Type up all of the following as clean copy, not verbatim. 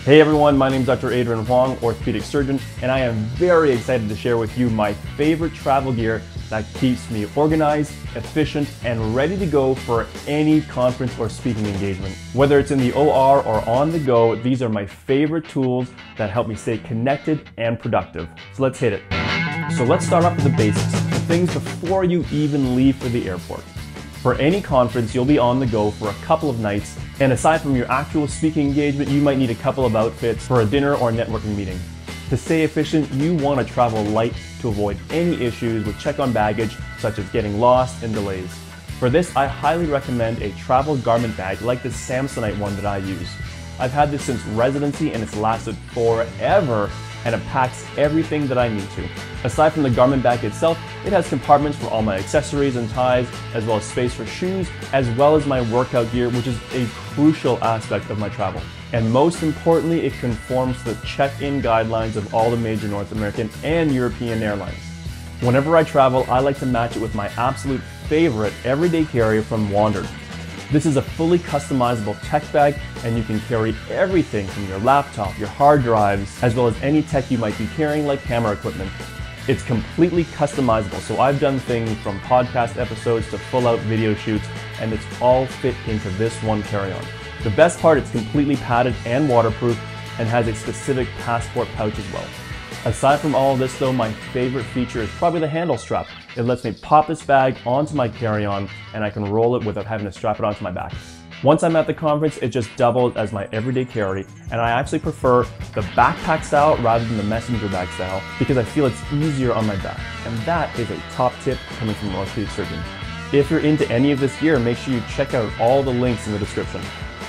Hey everyone, my name is Dr. Adrian Huang, orthopedic surgeon, and I am very excited to share with you my favorite travel gear that keeps me organized, efficient, and ready to go for any conference or speaking engagement. Whether it's in the OR or on the go, these are my favorite tools that help me stay connected and productive. So let's hit it. So let's start off with the basics, the things before you even leave for the airport. For any conference, you'll be on the go for a couple of nights, and aside from your actual speaking engagement, you might need a couple of outfits for a dinner or networking meeting. To stay efficient, you want to travel light to avoid any issues with check-on baggage, such as getting lost and delays. For this, I highly recommend a travel garment bag like the Samsonite one that I use. I've had this since residency and it's lasted forever, and it packs everything that I need to. Aside from the garment bag itself, it has compartments for all my accessories and ties, as well as space for shoes, as well as my workout gear, which is a crucial aspect of my travel. And most importantly, it conforms to the check-in guidelines of all the major North American and European airlines. Whenever I travel, I like to match it with my absolute favorite everyday carrier from Wandered. This is a fully customizable tech bag, and you can carry everything from your laptop, your hard drives, as well as any tech you might be carrying like camera equipment. It's completely customizable, so I've done things from podcast episodes to full-out video shoots, and it's all fit into this one carry-on. The best part, it's completely padded and waterproof, and has a specific passport pouch as well. Aside from all of this though, my favorite feature is probably the handle strap. It lets me pop this bag onto my carry-on and I can roll it without having to strap it onto my back. Once I'm at the conference, it just doubles as my everyday carry, and I actually prefer the backpack style rather than the messenger bag style because I feel it's easier on my back. And that is a top tip coming from an orthopedic surgeon. If you're into any of this gear, make sure you check out all the links in the description.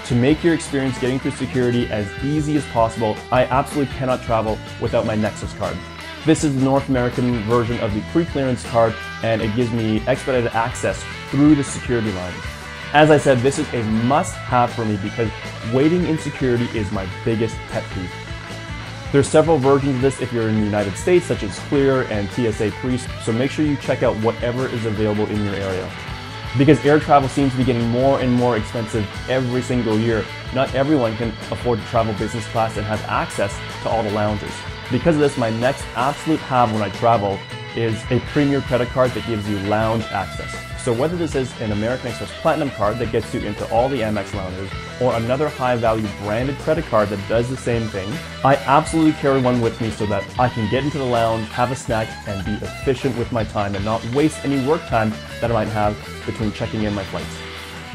To make your experience getting through security as easy as possible, I absolutely cannot travel without my Nexus card. This is the North American version of the pre-clearance card, and it gives me expedited access through the security line. As I said, this is a must-have for me because waiting in security is my biggest pet peeve. There's several versions of this if you're in the United States, such as Clear and TSA Pre, so make sure you check out whatever is available in your area. Because air travel seems to be getting more and more expensive every single year, not everyone can afford to travel business class and have access to all the lounges. Because of this, my next absolute have when I travel is a premier credit card that gives you lounge access. So whether this is an American Express Platinum card that gets you into all the Amex lounges, or another high-value branded credit card that does the same thing, I absolutely carry one with me so that I can get into the lounge, have a snack, and be efficient with my time and not waste any work time that I might have between checking in my flights.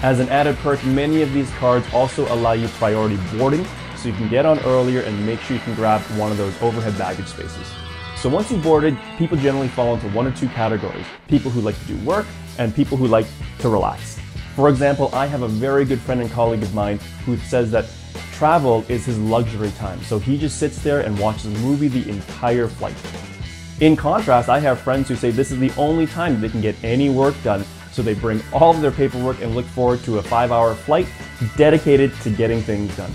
As an added perk, many of these cards also allow you priority boarding, so you can get on earlier and make sure you can grab one of those overhead baggage spaces. So once you've boarded, people generally fall into one or two categories: people who like to do work and people who like to relax. For example, I have a very good friend and colleague of mine who says that travel is his luxury time, so he just sits there and watches a movie the entire flight. In contrast, I have friends who say this is the only time they can get any work done, so they bring all of their paperwork and look forward to a 5-hour flight dedicated to getting things done.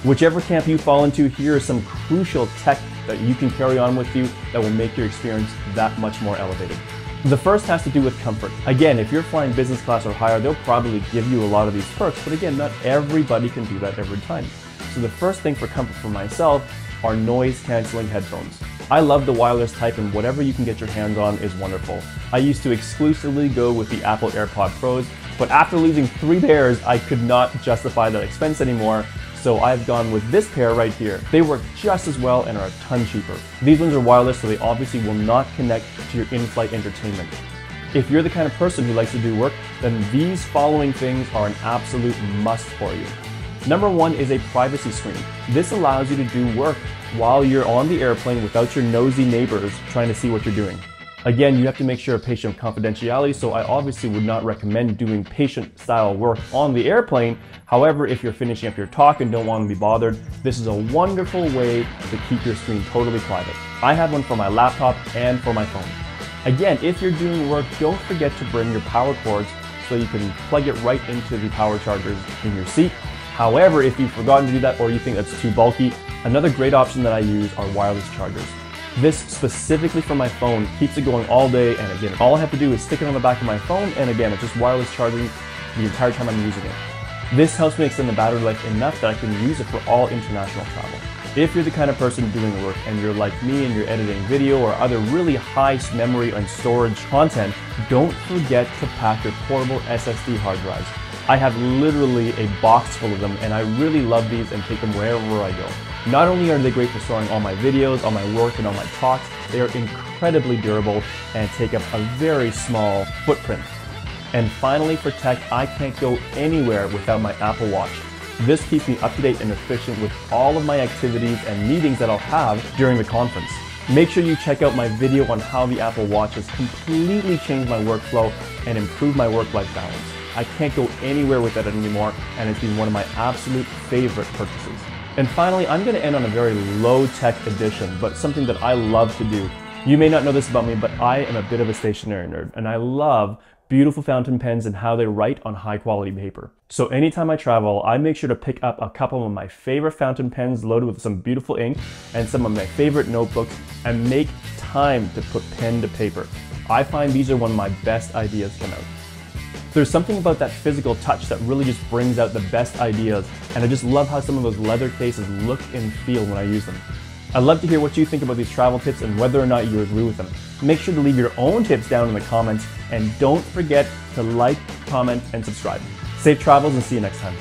Whichever camp you fall into, here is some crucial tech that you can carry on with you that will make your experience that much more elevated. The first has to do with comfort. Again, if you're flying business class or higher, they'll probably give you a lot of these perks, but again, not everybody can do that every time. So the first thing for comfort for myself are noise-canceling headphones. I love the wireless type, and whatever you can get your hands on is wonderful. I used to exclusively go with the Apple AirPod Pros, but after losing 3 pairs, I could not justify that expense anymore. So I've gone with this pair right here. They work just as well and are a ton cheaper. These ones are wireless, so they obviously will not connect to your in-flight entertainment. If you're the kind of person who likes to do work, then these following things are an absolute must for you. Number 1 is a privacy screen. This allows you to do work while you're on the airplane without your nosy neighbors trying to see what you're doing. Again, you have to make sure of patient confidentiality, so I obviously would not recommend doing patient-style work on the airplane. However, if you're finishing up your talk and don't want to be bothered, this is a wonderful way to keep your screen totally private. I have one for my laptop and for my phone. Again, if you're doing work, don't forget to bring your power cords so you can plug it right into the power chargers in your seat. However, if you've forgotten to do that or you think that's too bulky, another great option that I use are wireless chargers. This specifically for my phone keeps it going all day, and again, all I have to do is stick it on the back of my phone, and again, it's just wireless charging the entire time I'm using it. This helps me extend the battery life enough that I can use it for all international travel. If you're the kind of person doing work and you're like me and you're editing video or other really high memory and storage content, don't forget to pack your portable SSD hard drives. I have literally a box full of them and I really love these and take them wherever I go. Not only are they great for storing all my videos, all my work, and all my talks, they are incredibly durable and take up a very small footprint. And finally, for tech, I can't go anywhere without my Apple Watch. This keeps me up to date and efficient with all of my activities and meetings that I'll have during the conference. Make sure you check out my video on how the Apple Watch has completely changed my workflow and improved my work-life balance. I can't go anywhere without it anymore, and it's been one of my absolute favorite purchases. And finally, I'm going to end on a very low-tech edition, but something that I love to do. You may not know this about me, but I am a bit of a stationery nerd, and I love beautiful fountain pens and how they write on high quality paper. So anytime I travel, I make sure to pick up a couple of my favorite fountain pens loaded with some beautiful ink and some of my favorite notebooks and make time to put pen to paper. I find these are one of my best ideas come out. There's something about that physical touch that really just brings out the best ideas, and I just love how some of those leather cases look and feel when I use them. I'd love to hear what you think about these travel tips and whether or not you agree with them. Make sure to leave your own tips down in the comments, and don't forget to like, comment, and subscribe. Safe travels and see you next time.